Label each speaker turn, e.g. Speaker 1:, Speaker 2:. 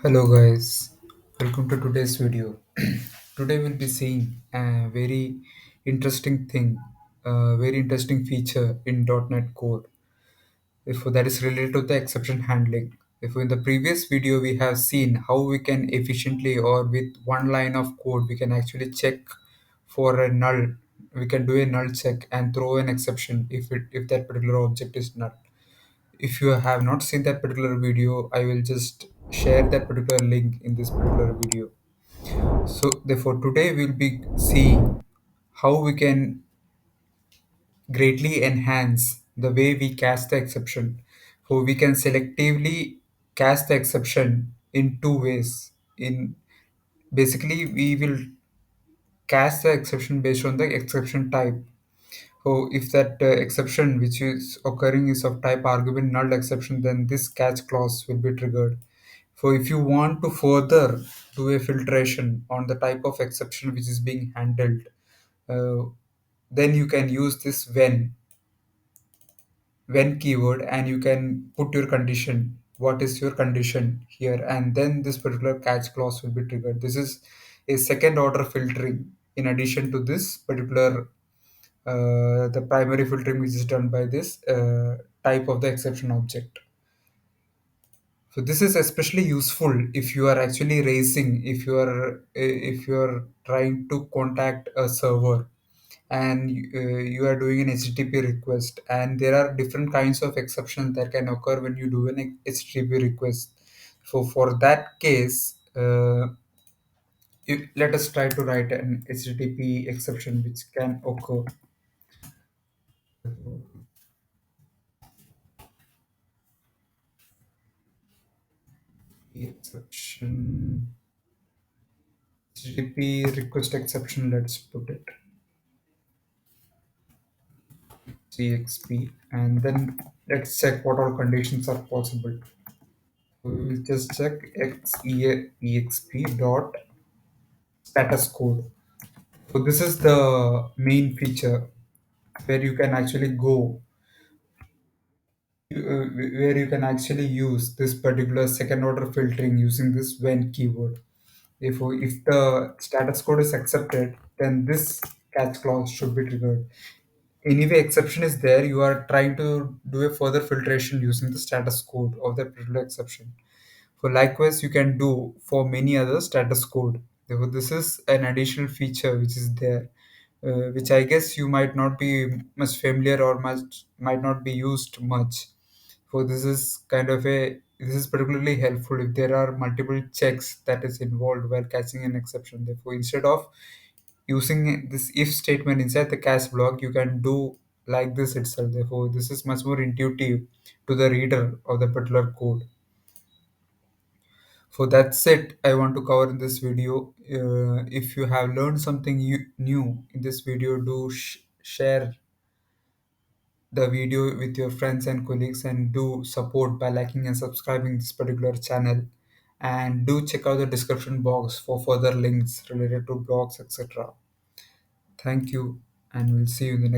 Speaker 1: Hello guys, welcome to today's video. Today we'll be seeing a very interesting thing, a very interesting feature in .NET Core. If that is related to the exception handling. If in the previous video we have seen how we can efficiently or with one line of code we can actually check for a null. We can do a null check and throw an exception if that particular object is null. If you have not seen that particular video, I will just share that particular link in this particular video. So therefore today we'll be seeing how we can greatly enhance the way we cast the exception. So we can selectively cast the exception in two ways. In basically we will cast the exception based on the exception type. So if that exception which is occurring is of type argument null exception, then this catch clause will be triggered. So if you want to further do a filtration on the type of exception which is being handled, uh, then you can use this when keyword and you can put your condition. What is your condition here? And then this particular catch clause will be triggered. This is a second order filtering in addition to this particular the primary filtering which is done by this type of the exception object. So this is especially useful if you are actually raising, if you are trying to contact a server and you are doing an HTTP request, and there are different kinds of exceptions that can occur when you do an HTTP request. So for that case, let us try to write an HTTP exception which can occur. Exception HTTP request exception. Let's put it CXP, and then let's check what all conditions are possible. We will just check exp dot status code. So this is the main feature where you can actually go, where you can actually use this particular second order filtering using this when keyword. If the status code is accepted, then this catch clause should be triggered. Anyway, exception is there. You are trying to do a further filtration using the status code of that particular exception. So likewise, you can do for many other status code. Therefore, this is an additional feature which is there, which I guess you might not be much familiar or much might not be used much. So this is particularly helpful if there are multiple checks that is involved while catching an exception. Therefore, instead of using this if statement inside the catch block, you can do like this itself. Therefore, this is much more intuitive to the reader of the particular code. So that's it I want to cover in this video. If you have learned something new in this video, do share the video with your friends and colleagues, and do support by liking and subscribing this particular channel, and do check out the description box for further links related to blogs, etc. Thank you, and we'll see you in the next